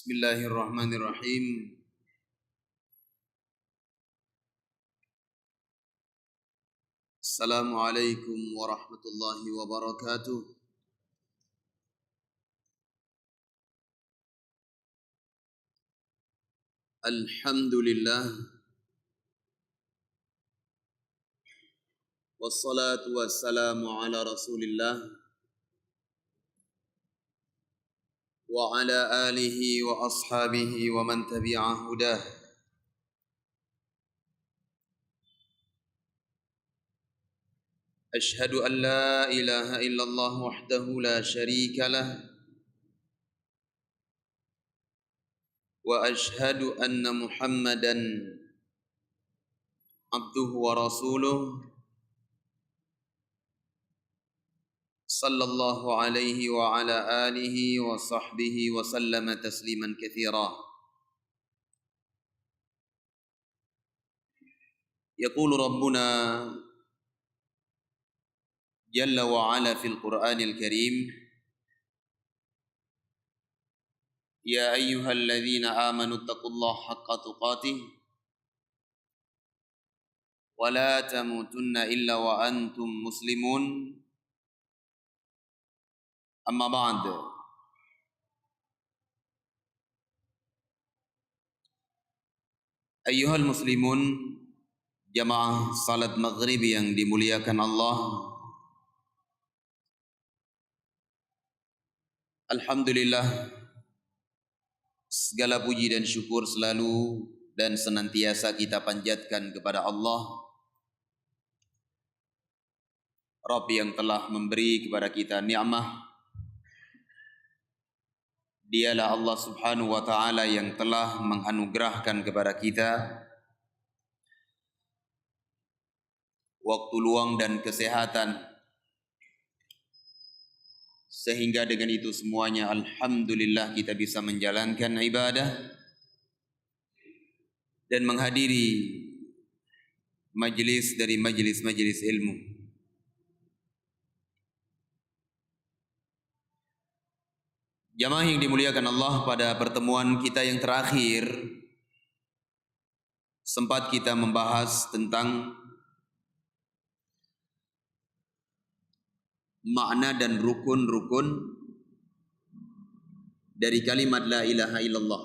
Bismillahirrahmanirrahim. Assalamualaikum warahmatullahi wabarakatuh. Alhamdulillah. Wassalatu wassalamu ala Rasulillah wa ala alihi wa ashabihi wa man tabi'a hudah. Ashhadu an la ilaha illallah wahdahu la syarika lah wa ashhadu anna Muhammadan abduhu wa rasuluh sallallahu alaihi wa ala alihi wa sahbihi wa sallama tasliman katsira. Yaqulu rabbuna jalla wa ala fil Qur'anil Karim, ya ayyuhalladzina amanu taqullaha haqqa tuqatih wa la tamutunna illa wa antum muslimun. Amma ba'd. Ayyuhal muslimun, jamaah salat maghrib yang dimuliakan Allah. Alhamdulillah, segala puji dan syukur selalu dan senantiasa kita panjatkan kepada Allah, Rabb yang telah memberi kepada kita nikmat. Dialah Allah subhanahu wa ta'ala yang telah menganugerahkan kepada kita waktu luang dan kesehatan, sehingga dengan itu semuanya alhamdulillah kita bisa menjalankan ibadah dan menghadiri majlis dari majlis-majlis ilmu. Jamaah yang dimuliakan Allah, pada pertemuan kita yang terakhir sempat kita membahas tentang makna dan rukun-rukun dari kalimat la ilaha illallah.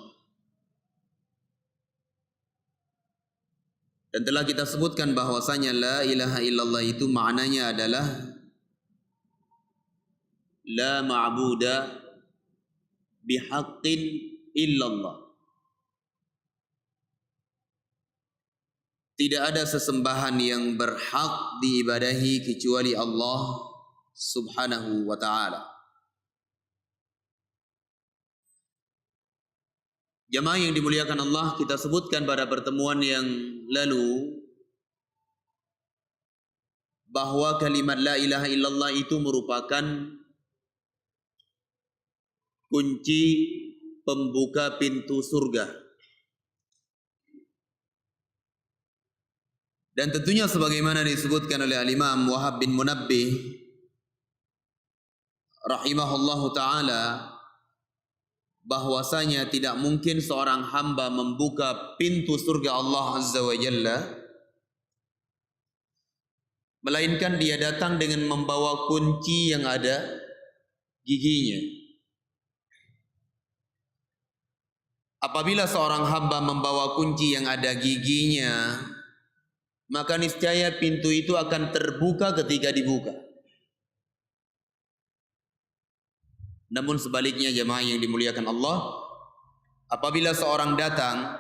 Dan telah kita sebutkan bahwasanya la ilaha illallah itu maknanya adalah la ma'buda bihaqqin illallah. Tidak ada sesembahan yang berhak diibadahi kecuali Allah subhanahu wa ta'ala. Jamaah yang dimuliakan Allah, kita sebutkan pada pertemuan yang lalu bahwa kalimat la ilaha illallah itu merupakan kunci pembuka pintu surga. Dan tentunya sebagaimana disebutkan oleh Al-Imam Wahab bin Munabbih rahimahullahu ta'ala, bahwasanya tidak mungkin seorang hamba membuka pintu surga Allah Azza wa Jalla melainkan dia datang dengan membawa kunci yang ada giginya. Apabila seorang hamba membawa kunci yang ada giginya, maka niscaya pintu itu akan terbuka ketika dibuka. Namun sebaliknya, jemaah yang dimuliakan Allah, apabila seorang datang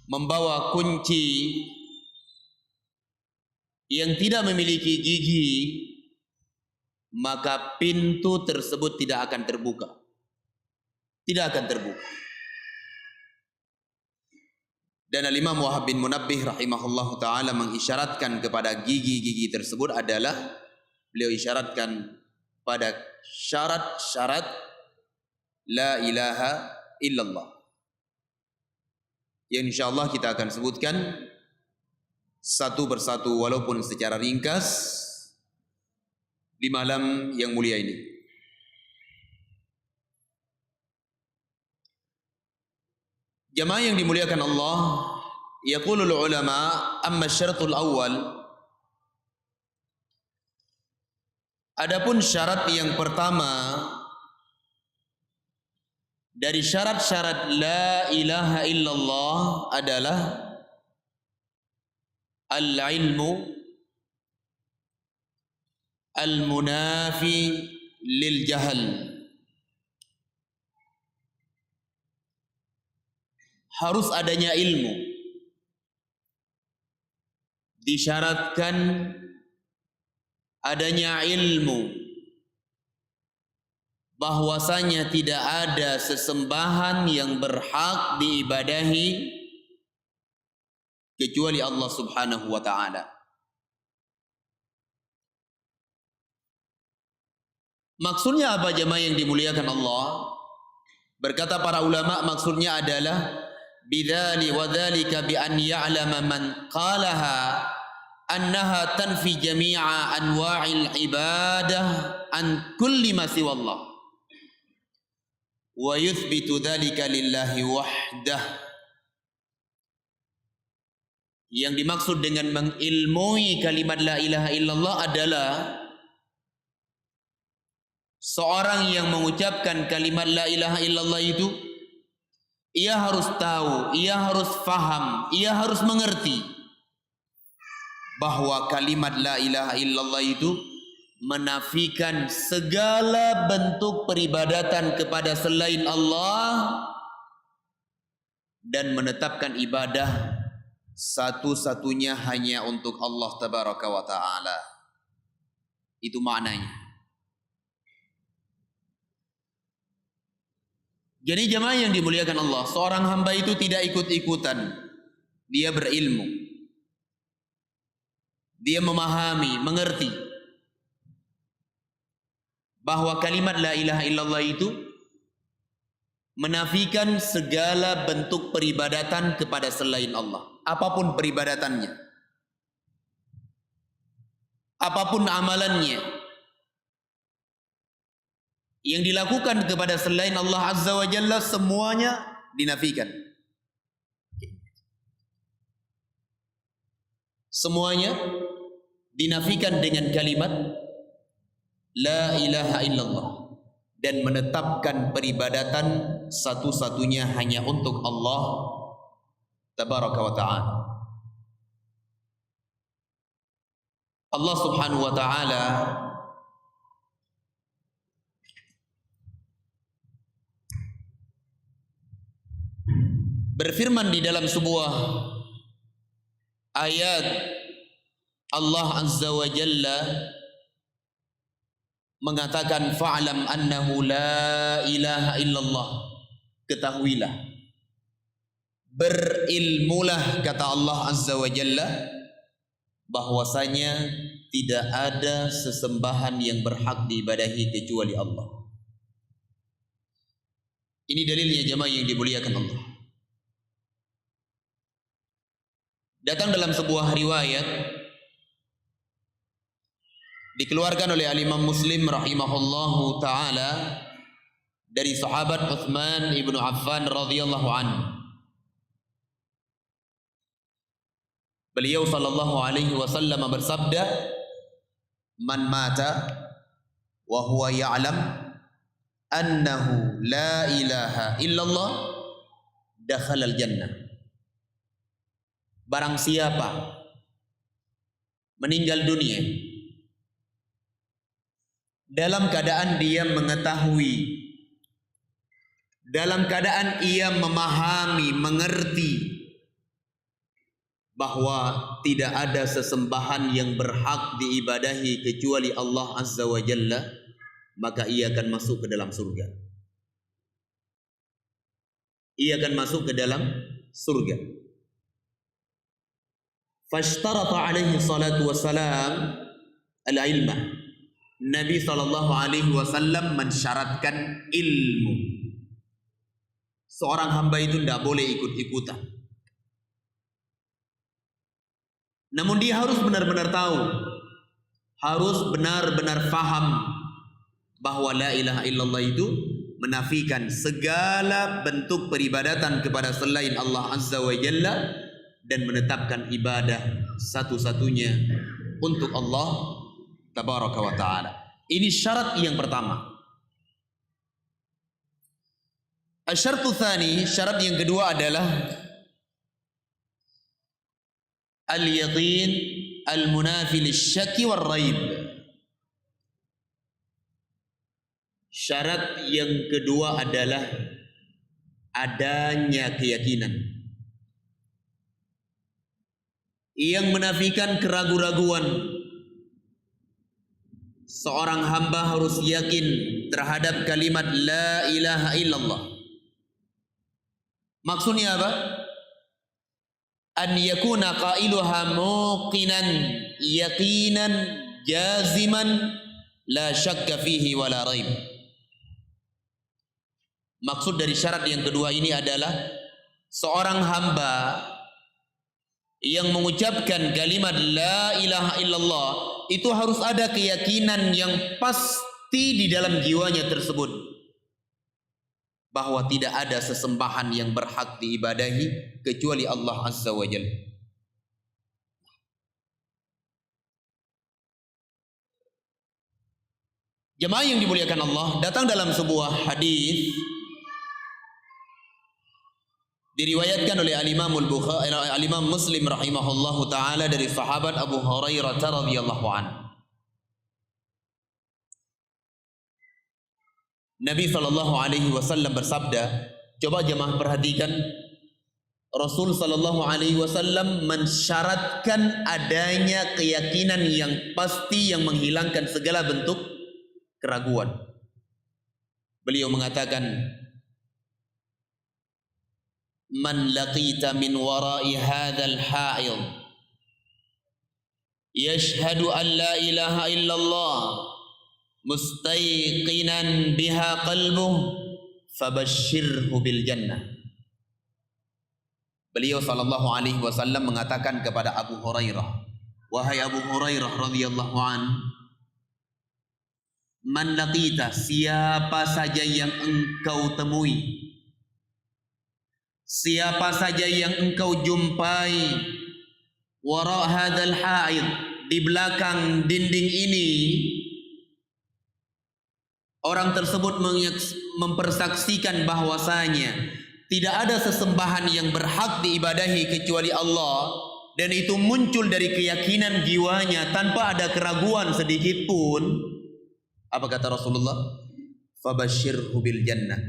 membawa kunci yang tidak memiliki gigi, maka pintu tersebut tidak akan terbuka. Tidak akan terbuka. Dan Al-Imam Wahab bin Munabbih rahimahullah ta'ala mengisyaratkan kepada gigi-gigi tersebut adalah, beliau isyaratkan pada syarat-syarat la ilaha illallah, yang insyaallah kita akan sebutkan satu persatu walaupun secara ringkas di malam yang mulia ini. Jamaah yang dimuliakan Allah, yaqulul ulama amma syaratul awal, adapun syarat yang pertama dari syarat-syarat la ilaha illallah adalah al-ilmu al-munafi lil jahal. Harus adanya ilmu. Disyaratkan adanya ilmu bahwasanya tidak ada sesembahan yang berhak diibadahi kecuali Allah Subhanahu wa taala. Maksudnya apa jemaah yang dimuliakan Allah? Berkata para ulama, maksudnya adalah bidzali wa dzalika bi an ya'lama man qalaha annaha tanfi jami'a anwa'il ibadah an kulli ma siwallah wa yuthbitu dzalika lillahi wahdah. Yang dimaksud dengan mengilmui kalimat la ilaha illallah adalah seorang yang mengucapkan kalimat la ilaha illallah itu, ia harus tahu, ia harus faham, ia harus mengerti bahwa kalimat la ilaha illallah itu menafikan segala bentuk peribadatan kepada selain Allah dan menetapkan ibadah satu-satunya hanya untuk Allah Tabaraka wa Ta'ala. Itu maknanya. Jadi jemaah yang dimuliakan Allah, seorang hamba itu tidak ikut-ikutan. Dia berilmu. Dia memahami, mengerti bahwa kalimat la ilaha illallah itu menafikan segala bentuk peribadatan kepada selain Allah. Apapun peribadatannya, apapun amalannya yang dilakukan kepada selain Allah Azza wa Jalla, semuanya dinafikan. Semuanya dinafikan dengan kalimat la ilaha illallah dan menetapkan peribadatan satu-satunya hanya untuk Allah Tabaraka wa Ta'ala. Allah Subhanahu wa Ta'ala berfirman di dalam sebuah ayat, Allah Azza wa Jalla mengatakan fa'lam annahu la ilaha illallah, ketahuilah, berilmulah, kata Allah Azza wa Jalla, bahwasanya tidak ada sesembahan yang berhak diibadahi kecuali Allah. Ini dalilnya jemaah yang dimuliakan Allah. Datang dalam sebuah riwayat dikeluarkan oleh Al-Imam Muslim rahimahullahu taala dari sahabat Utsman ibnu Affan radhiyallahu anhu. Beliau sallallahu alaihi wasallam bersabda, "Man mata wa huwa ya'lam annahu la ilaha illallah dakhala al-jannah." Barang siapa meninggal dunia dalam keadaan dia mengetahui, dalam keadaan ia memahami, mengerti bahwa tidak ada sesembahan yang berhak diibadahi kecuali Allah Azza wa Jalla, maka ia akan masuk ke dalam surga. Ia akan masuk ke dalam surga. Fashtarata alaihi salatu wassalam al-ilmah. Nabi sallallahu alaihi wasallam mensyaratkan ilmu. Seorang hamba itu tidak boleh ikut-ikutan. Namun dia harus benar-benar tahu, harus benar-benar faham bahwa la ilaha illallah itu menafikan segala bentuk peribadatan kepada selain Allah Azza wa Jalla dan menetapkan ibadah satu-satunya untuk Allah Tabaraka wa Ta'ala. Ini syarat yang pertama. Asyartu tsani, syarat yang kedua adalah al-yaqin al-munafi lisyaki war-raib. Syarat yang kedua adalah adanya keyakinan yang menafikan keraguan-raguan. Seorang hamba harus yakin terhadap kalimat la ilaha illallah. Maksudnya apa? An yakuna qailuha muqinan yaqinan jaziman la syakka fihi wala raib. Maksud dari syarat yang kedua ini adalah seorang hamba yang mengucapkan kalimat la ilaha illallah itu harus ada keyakinan yang pasti di dalam jiwanya tersebut bahwa tidak ada sesembahan yang berhak diibadahi kecuali Allah Azza wa Jalla. Jemaah yang dimuliakan Allah, datang dalam sebuah hadis diriwayatkan oleh Al-Imam Al-Bukhari, Al-Imam Muslim rahimahullahu taala dari sahabat Abu Hurairah radhiyallahu anhu. Nabi sallallahu alaihi wasallam bersabda, coba jemaah perhatikan, Rasul sallallahu alaihi wasallam mensyaratkan adanya keyakinan yang pasti yang menghilangkan segala bentuk keraguan. Beliau mengatakan, man laqita min wara'i hadzal ha'id yashhadu an la ilaha illallah mustayqinan biha qalbuh fabashshirhu bil jannah. Beliau sallallahu alaihi wasallam mengatakan kepada Abu Hurairah, wahai Abu Hurairah radhiyallahu an, man laqita, siapa saja yang engkau temui, siapa saja yang engkau jumpai, wara hadzal ha'id, di belakang dinding ini, orang tersebut mempersaksikan bahwasanya tidak ada sesembahan yang berhak diibadahi kecuali Allah, dan itu muncul dari keyakinan jiwanya tanpa ada keraguan sedikit pun. Apa kata Rasulullah? Fabashshirhu bil jannah,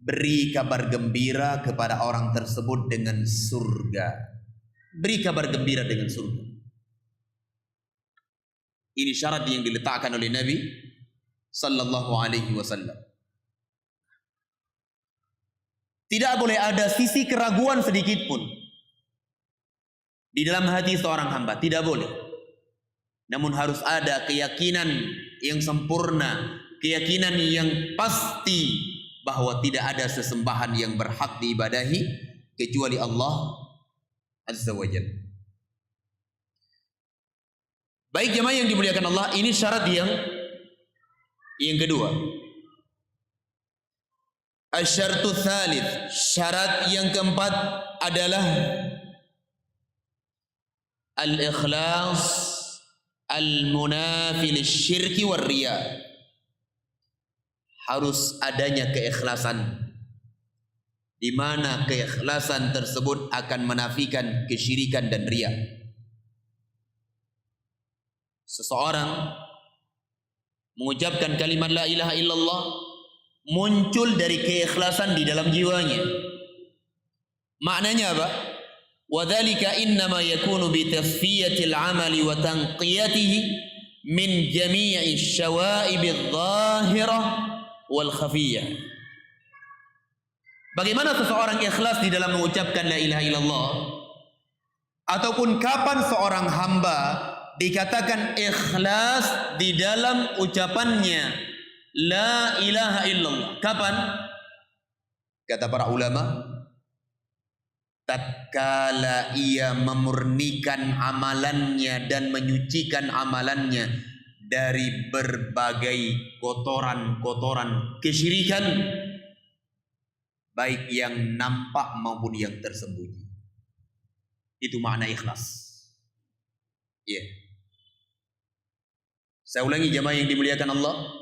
beri kabar gembira kepada orang tersebut dengan surga. Beri kabar gembira dengan surga. Ini syarat yang diletakkan oleh Nabi sallallahu alaihi wasallam. Tidak boleh ada sisi keraguan sedikit pun di dalam hati seorang hamba, tidak boleh. Namun harus ada keyakinan yang sempurna, keyakinan yang pasti bahwa tidak ada sesembahan yang berhak diibadahi kecuali Allah Azza wa Jalla. Baik jemaah yang dimuliakan Allah, ini syarat yang kedua. Asyartu tsalits, syarat yang keempat adalah al-ikhlas al-munafi lisyirki war riya. Harus adanya keikhlasan, di mana keikhlasan tersebut akan menafikan kesyirikan dan riya. Seseorang mengucapkan kalimat la ilaha illallah muncul dari keikhlasan di dalam jiwanya. Maknanya apa? Wadzalika innama yakunu bi tasfiyatil amali wa tanqiyatihi min jami'i syawaib adh-dhahirah wal khafiyah. Bagaimana seseorang ikhlas di dalam mengucapkan la ilaha illallah, ataupun kapan seorang hamba dikatakan ikhlas di dalam ucapannya la ilaha illallah? Kapan? Kata para ulama, tatkala ia memurnikan amalannya dan menyucikan amalannya dari berbagai kotoran-kotoran kesyirikan baik yang nampak maupun yang tersembunyi. Itu makna ikhlas. Ya. Saya ulangi jemaah yang dimuliakan Allah.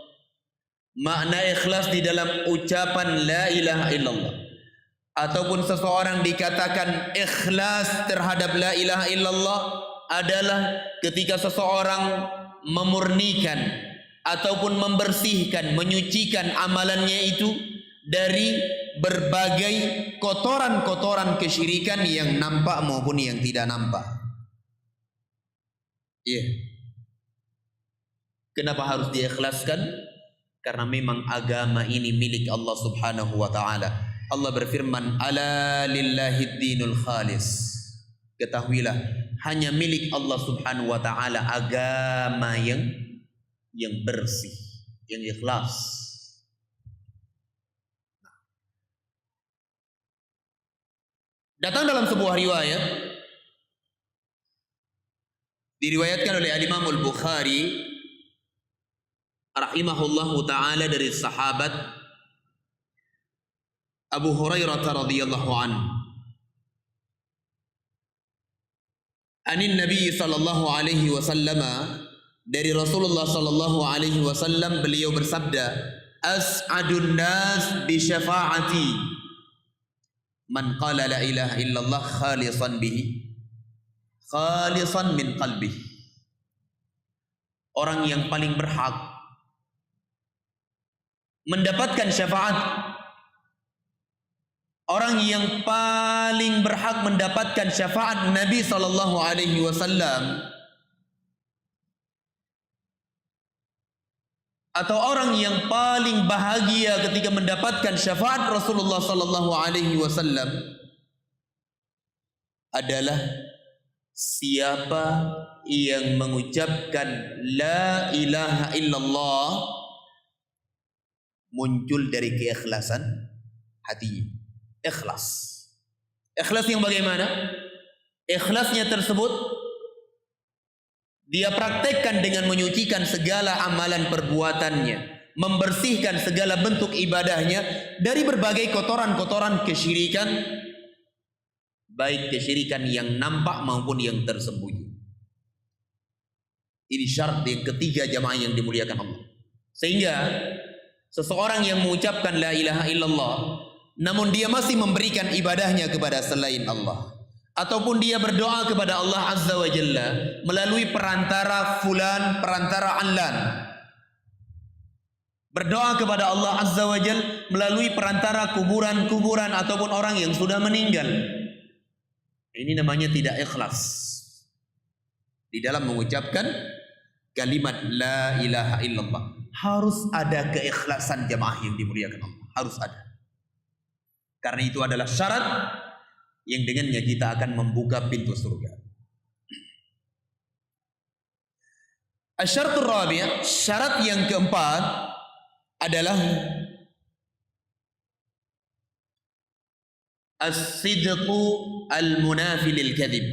Makna ikhlas di dalam ucapan la ilaha illallah, ataupun seseorang dikatakan ikhlas terhadap la ilaha illallah, adalah ketika seseorang memurnikan ataupun membersihkan, menyucikan amalannya itu dari berbagai kotoran-kotoran kesyirikan yang nampak maupun yang tidak nampak. Iya. Kenapa harus diikhlaskan? Karena memang agama ini milik Allah Subhanahu wa taala. Allah berfirman, "Ala lillahi dinul khalis." Ketahuilah, hanya milik Allah Subhanahu wa taala agama yang bersih, yang ikhlas. Datang dalam sebuah riwayat, diriwayatkan oleh Imam Al-Bukhari rahimahullahu taala dari sahabat Abu Hurairah radhiyallahu anhu, anin Nabi sallallahu alaihi wasallam, dari Rasulullah sallallahu alaihi wasallam, beliau bersabda, as'adun nas bi syafaati man qala la ilaha illallah khalisan bihi, khalisan min qalbihi. Orang yang paling berhak mendapatkan syafaat, orang yang paling berhak mendapatkan syafaat Nabi sallallahu alaihi wasallam, atau orang yang paling bahagia ketika mendapatkan syafaat Rasulullah sallallahu alaihi wasallam, adalah siapa yang mengucapkan la ilaha illallah muncul dari keikhlasan hati. Ikhlas. Ikhlas yang bagaimana? Ikhlasnya tersebut dia praktekkan dengan menyucikan segala amalan perbuatannya, membersihkan segala bentuk ibadahnya dari berbagai kotoran-kotoran kesyirikan, baik kesyirikan yang nampak maupun yang tersembunyi. Ini syarat yang ketiga jamaah yang dimuliakan Allah. Sehingga seseorang yang mengucapkan la ilaha illallah namun dia masih memberikan ibadahnya kepada selain Allah, ataupun dia berdoa kepada Allah Azza wa Jalla melalui perantara fulan, perantara allan, berdoa kepada Allah Azza wa Jalla melalui perantara kuburan-kuburan ataupun orang yang sudah meninggal, ini namanya tidak ikhlas di dalam mengucapkan kalimat la ilaha illallah. Harus ada keikhlasan jamaah yang dimuliakan Allah, harus ada. Karena itu adalah syarat yang dengannya kita akan membuka pintu surga. Asyaratul rabi', syarat yang keempat adalah as-sidqu al-munafi lil kadhib.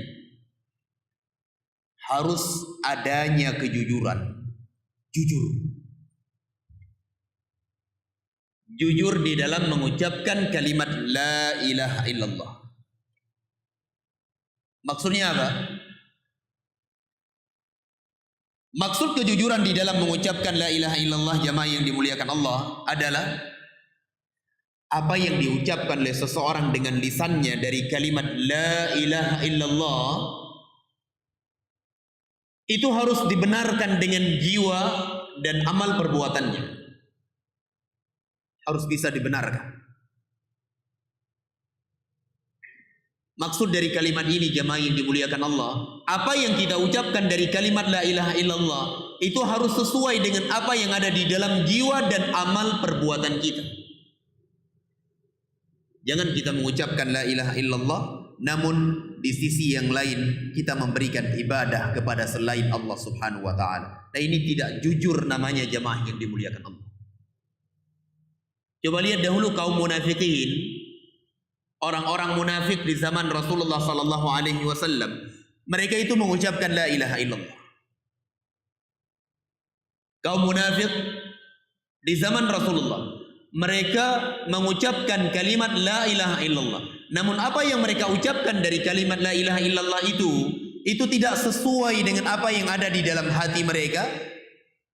Harus adanya kejujuran, jujur di dalam mengucapkan kalimat la ilaha illallah. Maksudnya apa? Maksud kejujuran di dalam mengucapkan la ilaha illallah jamaah yang dimuliakan Allah adalah apa yang diucapkan oleh seseorang dengan lisannya dari kalimat la ilaha illallah itu harus dibenarkan dengan jiwa dan amal perbuatannya. Harus bisa dibenarkan. Maksud dari kalimat ini jamaah yang dimuliakan Allah, apa yang kita ucapkan dari kalimat la ilaha illallah itu harus sesuai dengan apa yang ada di dalam jiwa dan amal perbuatan kita. Jangan kita mengucapkan la ilaha illallah namun di sisi yang lain kita memberikan ibadah kepada selain Allah Subhanahu wa taala. Nah, ini tidak jujur namanya jamaah yang dimuliakan Allah. Coba lihat dahulu kaum munafikin, orang-orang munafik di zaman Rasulullah sallallahu alaihi wasallam. Mereka itu mengucapkan la ilaha illallah. Kaum munafik di zaman Rasulullah, mereka mengucapkan kalimat la ilaha illallah. Namun apa yang mereka ucapkan dari kalimat la ilaha illallah itu tidak sesuai dengan apa yang ada di dalam hati mereka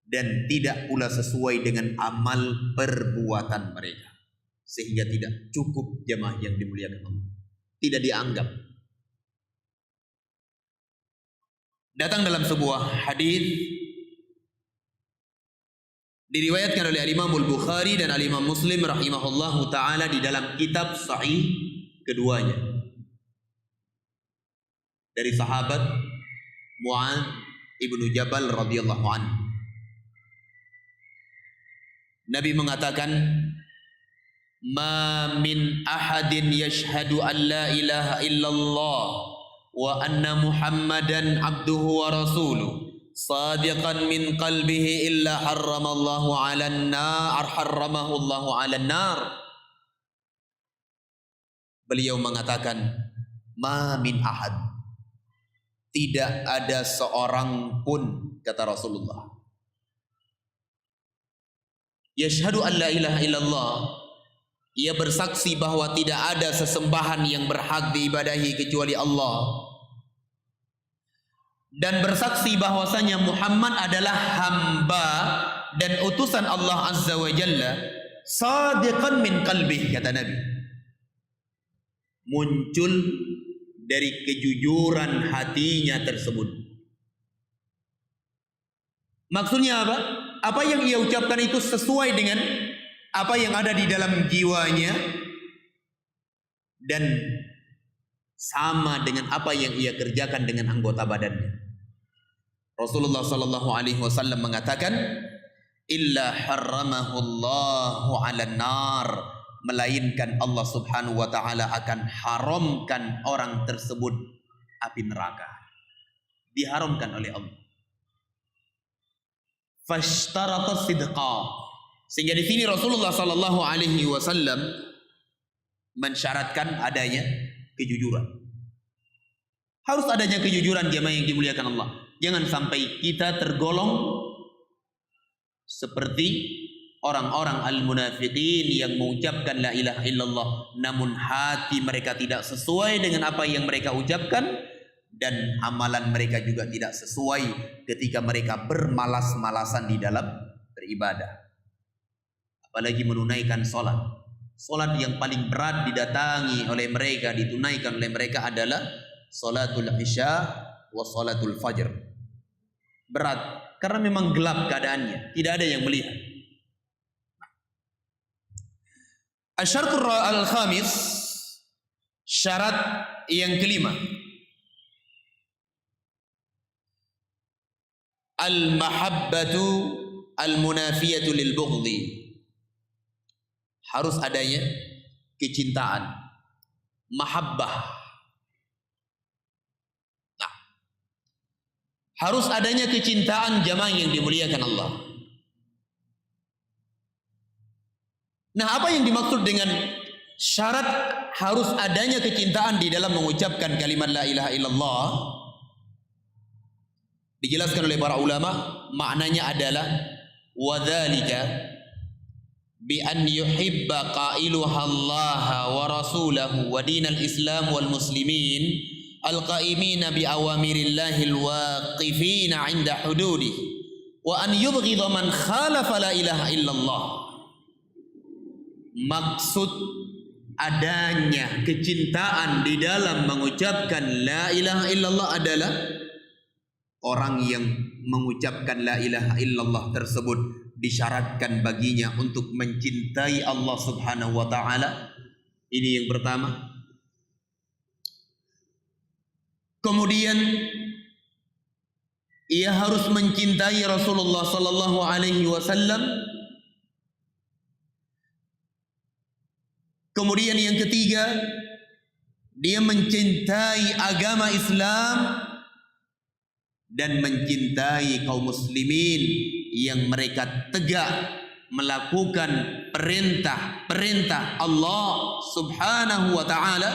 dan tidak pula sesuai dengan amal perbuatan mereka. Sehingga tidak cukup jamaah yang dimuliakan Allah. Tidak dianggap. Datang dalam sebuah hadis diriwayatkan oleh Imam Al-Bukhari dan Imam Muslim rahimahullahu taala di dalam kitab sahih keduanya. Dari sahabat Mu'adz ibnu Jabal radhiyallahu anhu. Nabi mengatakan, "Ma min ahadin yashhadu an la ilaha illallah wa anna Muhammadan abduhu wa rasuluh sadiqan min qalbihi illa harramallahu 'alan nar harramahu Allahu 'alan nar." Beliau mengatakan, "Ma min ahad." Tidak ada seorang pun, kata Rasulullah, yashhadu an la ilaha illallah, ia bersaksi bahwa tidak ada sesembahan yang berhak diibadahi kecuali Allah, dan bersaksi bahwasanya Muhammad adalah hamba dan utusan Allah Azza wa Jalla, sadiqan min qalbih, kata Nabi, muncul dari kejujuran hatinya tersebut. Maksudnya apa? Apa yang ia ucapkan itu sesuai dengan apa yang ada di dalam jiwanya dan sama dengan apa yang ia kerjakan dengan anggota badannya. Rasulullah sallallahu alaihi wasallam mengatakan, illa harramahu Allahu 'alan nar, melainkan Allah Subhanahu wa taala akan haramkan orang tersebut api neraka. Diharamkan oleh Allah. Fashtarata sidqa. Sehingga di sini Rasulullah sallallahu alaihi wasallam mensyaratkan adanya kejujuran. Harus adanya kejujuran jemaah yang dimuliakan Allah. Jangan sampai kita tergolong seperti orang-orang al-munafiqin yang mengucapkan la ilaha illallah namun hati mereka tidak sesuai dengan apa yang mereka ucapkan dan amalan mereka juga tidak sesuai ketika mereka bermalas-malasan di dalam beribadah. Apalagi menunaikan sholat. Sholat yang paling berat didatangi oleh mereka, ditunaikan oleh mereka adalah sholatul isya wa sholatul fajr. Berat karena memang gelap keadaannya, tidak ada yang melihat. Asyaratul al-khamis, syarat yang kelima, al-mahabbatu al-munafiyatu lil bughdhi. Harus adanya kecintaan, mahabbah. Nah, harus adanya kecintaan jamaah yang dimuliakan Allah. Nah, apa yang dimaksud dengan syarat harus adanya kecintaan di dalam mengucapkan kalimat la ilaha illallah? Dijelaskan oleh para ulama, maknanya adalah wadzalika bi an yuhibba qailuha Allah wa rasulahu wa dinal Islam wal muslimin al-qaimina bi awamirillahi al-waqifina 'inda hududih wa an yubghidha man khalafa la ilaha illallah. Maksud adanya kecintaan di dalam mengucapkan la ilaha illallah adalah orang yang mengucapkan la ilaha illallah tersebut disyaratkan baginya untuk mencintai Allah Subhanahu wa taala. Ini yang pertama. Kemudian ia harus mencintai Rasulullah sallallahu alaihi wasallam. Kemudian yang ketiga, dia mencintai agama Islam dan mencintai kaum muslimin yang mereka tegak melakukan perintah-perintah Allah Subhanahu wa taala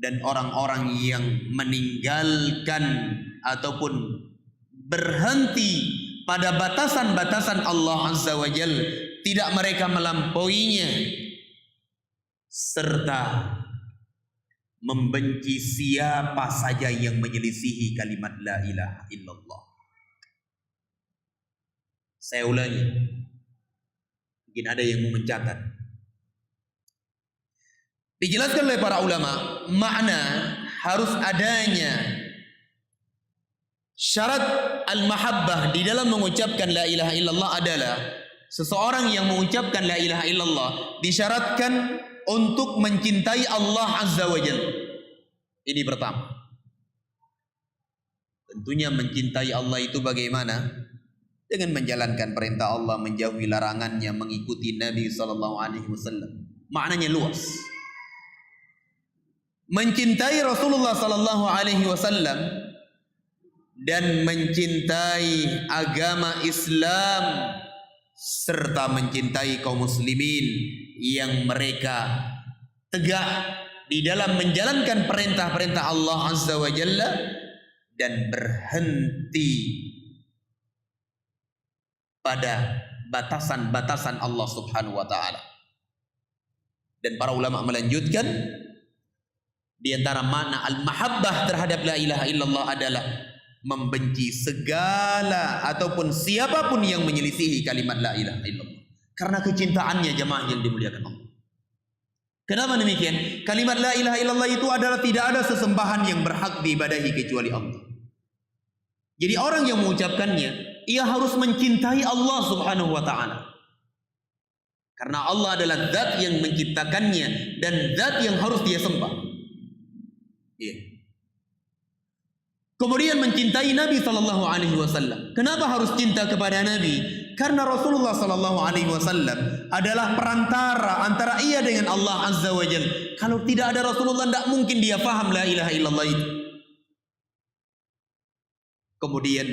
dan orang-orang yang meninggalkan ataupun berhenti pada batasan-batasan Allah Azza wa Jalla tidak mereka melampauinya, serta membenci siapa saja yang menyelisihi kalimat la ilaha illallah. Saya ulangi, mungkin ada yang mau mencatat. Dijelaskan oleh para ulama, makna harus adanya syarat al-mahabbah di dalam mengucapkan la ilaha illallah adalah seseorang yang mengucapkan la ilaha illallah disyaratkan untuk mencintai Allah Azza wa Jalla. Ini pertama. Tentunya mencintai Allah itu bagaimana? Dengan menjalankan perintah Allah, menjauhi larangannya, mengikuti Nabi SAW. Maknanya luas. Mencintai Rasulullah SAW dan mencintai agama Islam serta mencintai kaum muslimin yang mereka tegak di dalam menjalankan perintah-perintah Allah Azza wa Jalla dan berhenti pada batasan-batasan Allah Subhanahu wa taala. Dan para ulama melanjutkan, di antara makna al-mahabbah terhadap la ilaha illallah adalah membenci segala ataupun siapapun yang menyelisihi kalimat la ilaha illallah. Karena kecintaannya, jemaah yang dimuliakan Allah. Kenapa demikian? Kalimat la ilaha illallah itu adalah tidak ada sesembahan yang berhak diibadahi kecuali Allah. Jadi orang yang mengucapkannya, ia harus mencintai Allah Subhanahu wa ta'ala. Karena Allah adalah zat yang menciptakannya dan zat yang harus dia sembah. Ya. Kemudian mencintai Nabi sallallahu alaihi wasallam. Kenapa harus cinta kepada Nabi? Karena Rasulullah sallallahu alaihi wasallam adalah perantara antara ia dengan Allah Azza wa Jalla. Kalau tidak ada Rasulullah, tidak mungkin dia faham la ilaha illallah itu. Kemudian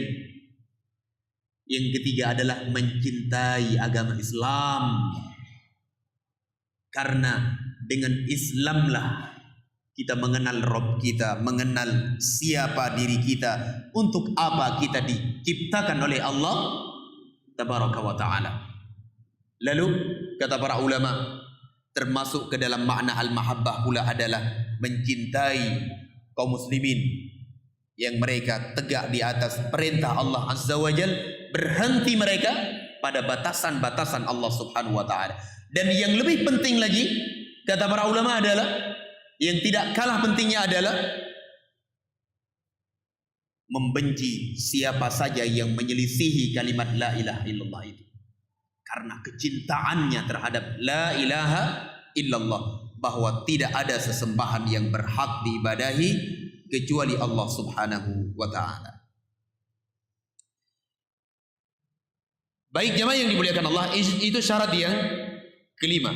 yang ketiga adalah mencintai agama Islam. Karena dengan Islamlah kita mengenal Rabb kita, mengenal siapa diri kita, untuk apa kita diciptakan oleh Allah Tabaraka wa ta'ala. Lalu kata para ulama, termasuk ke dalam makna al-mahabbah pula adalah mencintai kaum muslimin yang mereka tegak di atas perintah Allah Azza wa Jal, berhenti mereka pada batasan-batasan Allah Subhanahu wa ta'ala. Dan yang lebih penting lagi, kata para ulama adalah, yang tidak kalah pentingnya adalah membenci siapa saja yang menyelisihi kalimat la ilaha illallah itu. Karena kecintaannya terhadap la ilaha illallah, bahwa tidak ada sesembahan yang berhak diibadahi kecuali Allah Subhanahu wa ta'ala. Baik jemaah yang dimuliakan Allah, itu syarat yang kelima.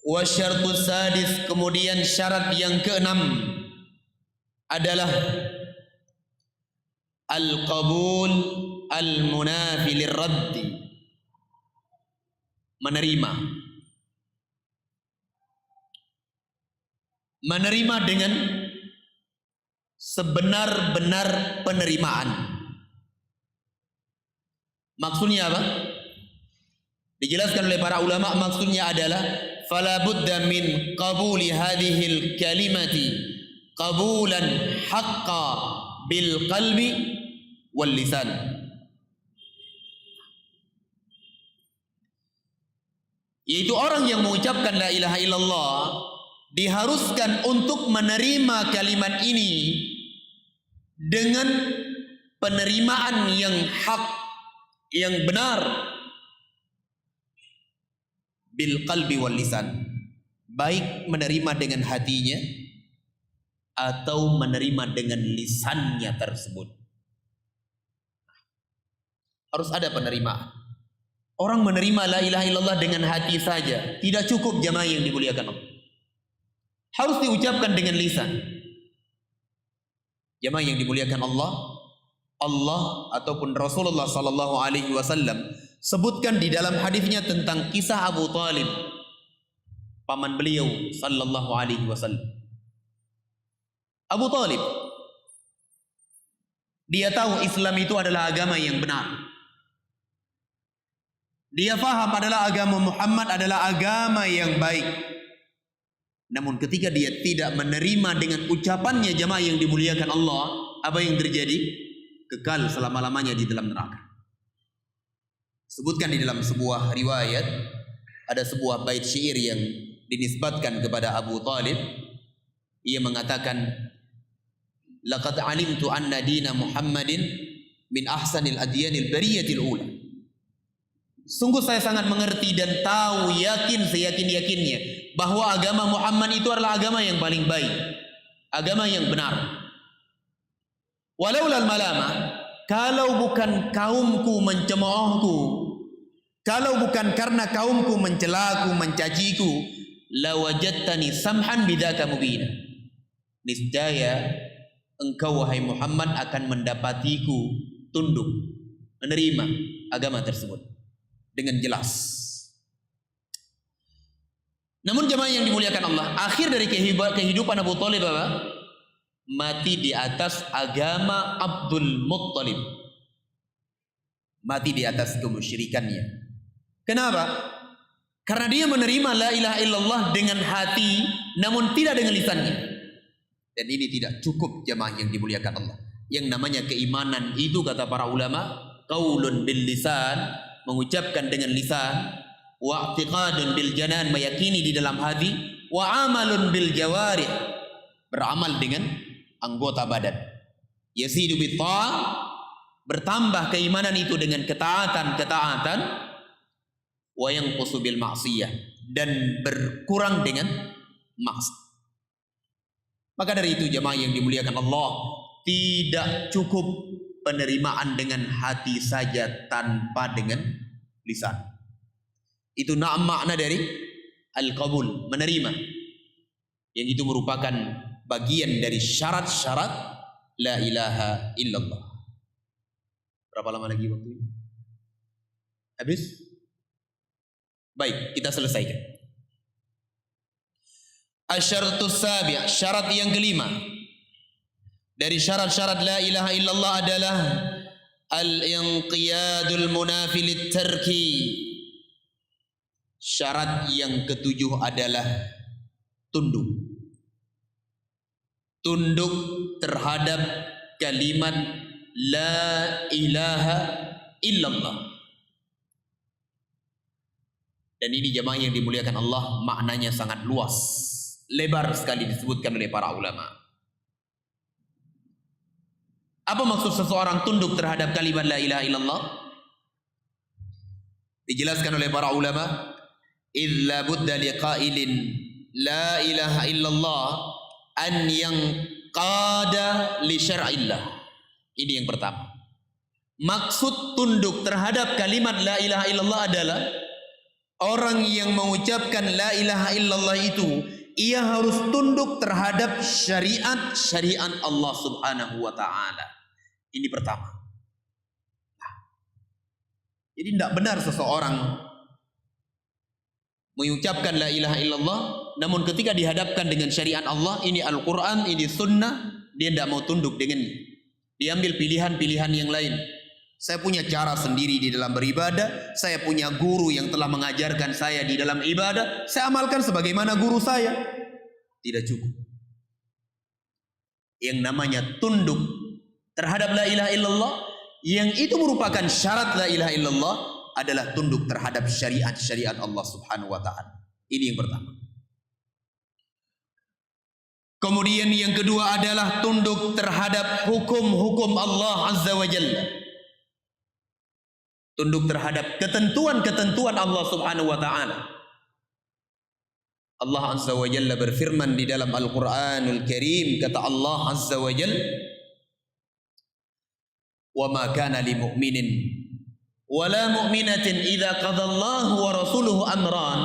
Wa syartus sadis, kemudian syarat yang keenam adalah al-qabul al-munafi lirraddi, menerima dengan sebenar-benar penerimaan. Maksudnya apa? Dijelaskan oleh para ulama, maksudnya adalah fala budda min qabuli hadhil kalimati qabulan haqqa bil qalbi wal lisan. Yaitu orang yang mengucapkan la ilaha illallah diharuskan untuk menerima kalimat ini dengan penerimaan yang hak, yang benar, bil qalbi wal lisan, baik menerima dengan hatinya atau menerima dengan lisannya tersebut. Harus ada penerimaan. Orang menerima la ilaha illallah dengan hati saja tidak cukup, jemaah yang dimuliakan Allah. Harus diucapkan dengan lisan. Jemaah yang dimuliakan Allah, Allah ataupun Rasulullah sallallahu alaihi wasallam sebutkan di dalam hadisnya tentang kisah Abu Talib, paman beliau sallallahu alaihi wasallam. Abu Talib, dia tahu Islam itu adalah agama yang benar. Dia faham adalah agama Muhammad adalah agama yang baik. Namun ketika dia tidak menerima dengan ucapannya jamaah yang dimuliakan Allah, apa yang terjadi? Kekal selama-lamanya di dalam neraka. Sebutkan di dalam sebuah riwayat, ada sebuah bait syair yang dinisbatkan kepada Abu Talib. Ia mengatakan, laqad alimtu anna dina Muhammadin min ahsanil adyanil bariyatil ula. Sungguh saya sangat mengerti dan tahu, yakin seyakin-yakinnya bahwa agama Muhammad itu adalah agama yang paling baik, agama yang benar. Walaulal malama, kalau bukan kaumku mencemoohku, kalau bukan karena kaumku mencelaku, mencaciku, lawajadtani samhan bidzaka mubina. Niscaya engkau wahai Muhammad akan mendapatiku tunduk, menerima agama tersebut dengan jelas. Namun jemaah yang dimuliakan Allah, akhir dari kehidupan Abu Thalib apa? Mati di atas agama Abdul Muttalib. Mati di atas kemusyrikannya. Kenapa? Karena dia menerima la ilaha illallah dengan hati, namun tidak dengan lisannya. Dan ini tidak cukup jemaah yang dimuliakan Allah. Yang namanya keimanan itu kata para ulama, qaulun bil lisan, mengucapkan dengan lisan, wa i'tiqadun bil janan, meyakini di dalam hati, wa amalun bil jawarih, beramal dengan anggota badan. Yazidu bit ta'ah, bertambah keimanan itu dengan ketaatan-ketaatan, wa yanqusu bil ma'siyah, dan berkurang dengan maksiat. Maka dari itu jemaah yang dimuliakan Allah, tidak cukup penerimaan dengan hati saja tanpa dengan lisan. Itu makna dari al-qabul, menerima. Yang itu merupakan bagian dari syarat-syarat la ilaha illallah. Berapa lama lagi waktunya? Habis? Baik, kita selesaikan. Asyaratus sabi', syarat yang kelima dari syarat-syarat la ilaha illallah adalah al-inqiyadul munafi lit-tarki. Syarat yang ketujuh adalah tunduk. Tunduk terhadap kalimat la ilaha illallah. Dan ini jemaah yang dimuliakan Allah, maknanya sangat luas, lebar sekali disebutkan oleh para ulama. Apa maksud seseorang tunduk terhadap kalimat la ilaha illallah? Dijelaskan oleh para ulama, illa budda liqailin la ilaha illallah an yanqada li syar'illah. Ini yang pertama. Maksud tunduk terhadap kalimat la ilaha illallah adalah orang yang mengucapkan la ilaha illallah itu, ia harus tunduk terhadap syariat Allah Subhanahu wa taala. Ini pertama. Nah, jadi tidak benar seseorang mengucapkan la ilaha illallah, namun ketika dihadapkan dengan syariat Allah, ini Al-Quran, ini sunnah, dia tidak mau tunduk dengannya. Diambil pilihan-pilihan yang lain. Saya punya cara sendiri di dalam beribadah, saya punya guru yang telah mengajarkan saya di dalam ibadah, saya amalkan sebagaimana guru saya. Tidak cukup. Yang namanya tunduk terhadap la ilaha illallah, yang itu merupakan syarat la ilaha illallah, adalah tunduk terhadap syariat Allah Subhanahu wa taala. Ini yang pertama. Kemudian yang kedua adalah tunduk terhadap hukum-hukum Allah Azza wa Jalla. Tunduk terhadap ketentuan-ketentuan Allah Subhanahu wa taala. Allah Azza wa Jalla berfirman di dalam Al-Qur'anul Karim, kata Allah Azza wa Jalla, "Wa ma kana li mu'minin wa la mu'minatin idza qada Allahu wa rasuluhu amran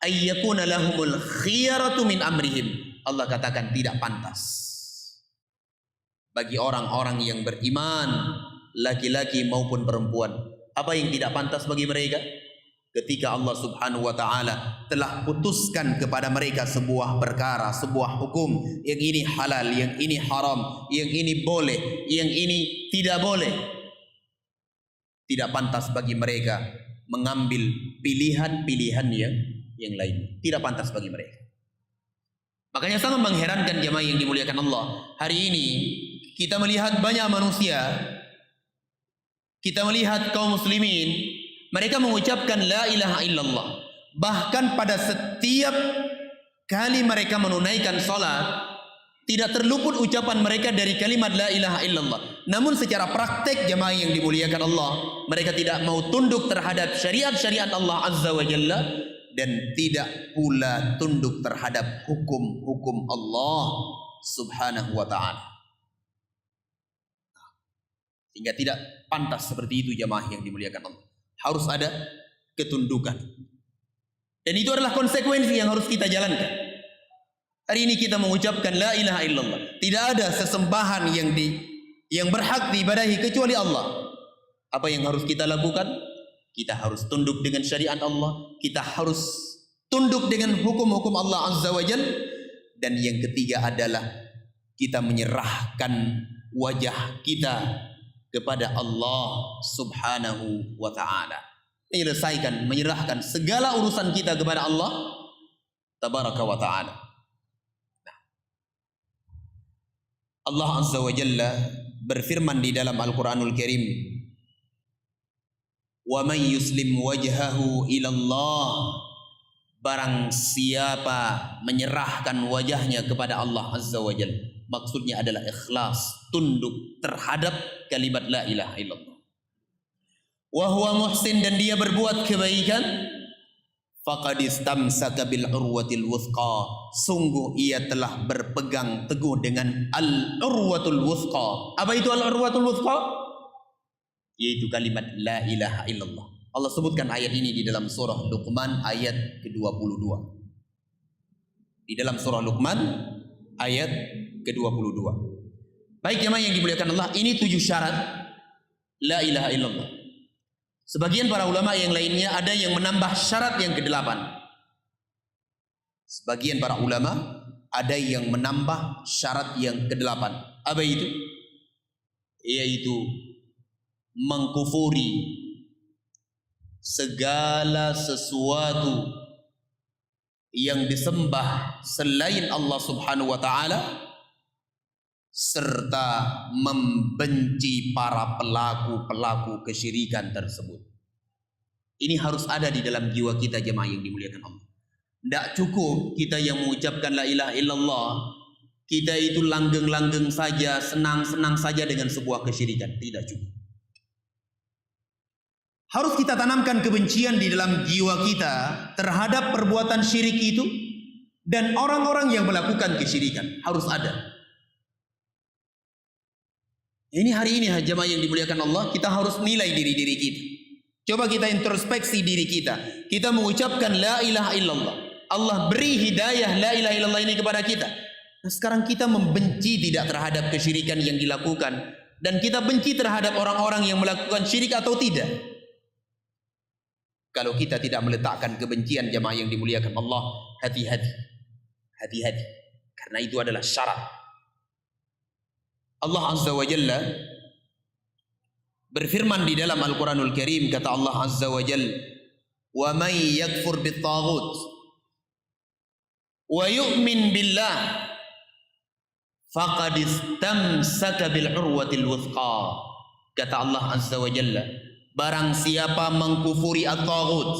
ay yakuna lahumul khiyaratu min amrihim." Allah katakan tidak pantas bagi orang-orang yang beriman, laki-laki maupun perempuan. Apa yang tidak pantas bagi mereka? Ketika Allah Subhanahu wa taala telah putuskan kepada mereka sebuah perkara, sebuah hukum, yang ini halal, yang ini haram, yang ini boleh, yang ini tidak boleh. Tidak pantas bagi mereka mengambil pilihan-pilihan yang lain. Tidak pantas bagi mereka. Makanya sangat mengherankan jemaah yang dimuliakan Allah. Hari ini kita melihat banyak manusia, kita melihat kaum muslimin, mereka mengucapkan la ilaha illallah. Bahkan pada setiap kali mereka menunaikan salat, tidak terluput ucapan mereka dari kalimat la ilaha illallah. Namun secara praktek jemaah yang dimuliakan Allah, mereka tidak mau tunduk terhadap syariat-syariat Allah Azza wa Jalla, dan tidak pula tunduk terhadap hukum-hukum Allah Subhanahu wa ta'ala. Sehingga tidak pantas seperti itu jemaah yang dimuliakan Allah. Harus ada ketundukan. Dan itu adalah konsekuensi yang harus kita jalankan. Hari ini kita mengucapkan la ilaha illallah. Tidak ada sesembahan yang berhak diibadahi kecuali Allah. Apa yang harus kita lakukan? Kita harus tunduk dengan syariat Allah. Kita harus tunduk dengan hukum-hukum Allah Azza wa Jalla. Dan yang ketiga adalah kita menyerahkan wajah kita kepada Allah Subhanahu wa ta'ala. Menyerahkan segala urusan kita kepada Allah Tabaraka wa ta'ala. Allah Azza wa Jalla berfirman di dalam Al-Quranul Karim, "Wa man yuslim wajhahu ilallah," barang siapa menyerahkan wajahnya kepada Allah Azza wa Jalla. Maksudnya adalah ikhlas, tunduk terhadap kalimat la ilaha illallah. Wa huwa muhsin, dan dia berbuat kebaikan, faqad istamsaka bil urwatil wuthqa, sungguh ia telah berpegang teguh dengan al urwatul wuthqa. Apa itu al urwatul wuthqa? Yaitu kalimat la ilaha illallah. Allah sebutkan ayat ini di dalam surah Luqman ayat ke-22. Di dalam surah Luqman ayat ke-22. Baik jemaah yang dimuliakan Allah, ini 7 syarat la ilaha illallah. Sebagian para ulama yang lainnya ada yang menambah syarat yang ke-8. Sebagian para ulama ada yang menambah syarat yang ke-8. Apa itu? Yaitu mengkufuri segala sesuatu yang disembah selain Allah Subhanahu wa ta'ala, serta membenci para pelaku-pelaku kesyirikan tersebut. Ini harus ada di dalam jiwa kita jemaah yang dimuliakan Allah. Tidak cukup kita yang mengucapkan la ilaha illallah, kita itu langgeng-langgeng saja, senang-senang saja dengan sebuah kesyirikan. Tidak cukup. Harus kita tanamkan kebencian di dalam jiwa kita terhadap perbuatan syirik itu dan orang-orang yang melakukan kesyirikan. Harus ada. Ini hari ini jemaah yang dimuliakan Allah, kita harus nilai diri-diri kita. Coba kita introspeksi diri kita. Kita mengucapkan la ilaha illallah. Allah beri hidayah la ilaha illallah ini kepada kita. Nah, sekarang kita membenci tidak terhadap kesyirikan yang dilakukan, dan kita benci terhadap orang-orang yang melakukan syirik atau tidak. Kalau kita tidak meletakkan kebencian jemaah yang dimuliakan Allah, hati-hati. Hati-hati. Karena itu adalah syarat. Allah Azza wa Jalla berfirman di dalam Al-Quranul Karim, kata Allah Azza wa Jalla, "Wa man yakfur bit-taghut wa yu'min billah faqad istamsaka bil urwatil wuthqa." Kata Allah Azza wa Jalla, barang siapa mengkufuri at-taghut,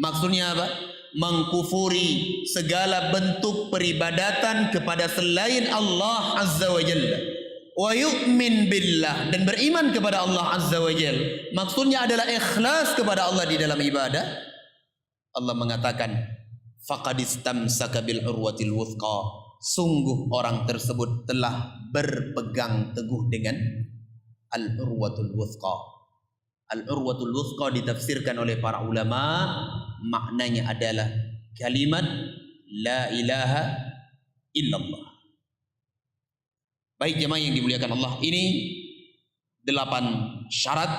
maksudnya apa? Mengkufuri segala bentuk peribadatan kepada selain Allah Azza wa Jalla, wa yu'min billah, dan beriman kepada Allah Azza wa Jalla, maksudnya adalah ikhlas kepada Allah di dalam ibadah. Allah mengatakan faqad istamsaka bil urwatil wuthqa, sungguh orang tersebut telah berpegang teguh dengan al urwatul wuthqa. Al urwatul wuthqa ditafsirkan oleh para ulama, maknanya adalah kalimat la ilaha illallah. Baik jemaah yang dimuliakan Allah, ini 8 syarat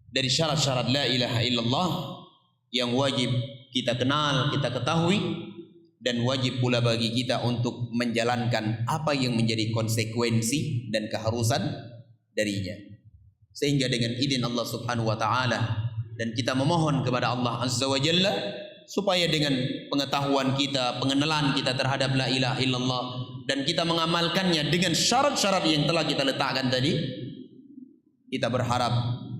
dari syarat-syarat la ilaha illallah yang wajib kita kenal, kita ketahui, dan wajib pula bagi kita untuk menjalankan apa yang menjadi konsekuensi dan keharusan darinya. Sehingga dengan izin Allah Subhanahu wa taala dan kita memohon kepada Allah Azza wa Jalla supaya dengan pengetahuan kita, pengenalan kita terhadap la ilaha illallah dan kita mengamalkannya dengan syarat-syarat yang telah kita letakkan tadi, kita berharap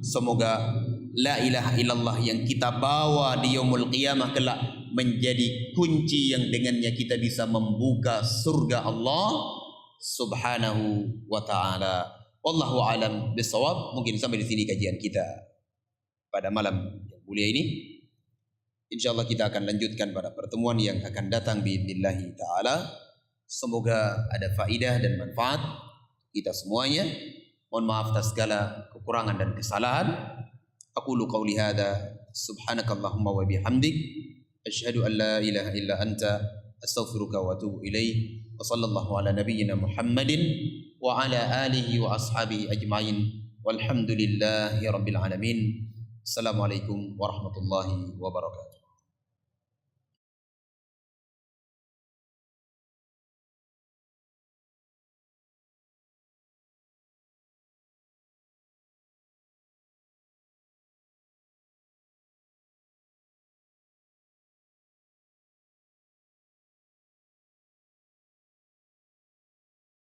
semoga la ilaha illallah yang kita bawa di yaumul qiyamah kelak menjadi kunci yang dengannya kita bisa membuka surga Allah Subhanahu wa taala. Wallahu alam bisawab. Mungkin sampai di sini kajian kita pada malam yang mulia ini. Insyaallah kita akan lanjutkan pada pertemuan yang akan datang biidznillah taala. Semoga ada faidah dan manfaat kita semuanya. Mohon maaf atas segala kekurangan dan kesalahan. Aqulu qawli hadza subhanakallahumma wa bihamdik asyhadu an la ilaha illa anta astaghfiruka wa atubu ilaik. Wa sallallahu ala nabiyyina Muhammadin wa ala alihi wa ashabihi ajma'in. Walhamdulillahi rabbil alamin. Assalamualaikum warahmatullahi wabarakatuh.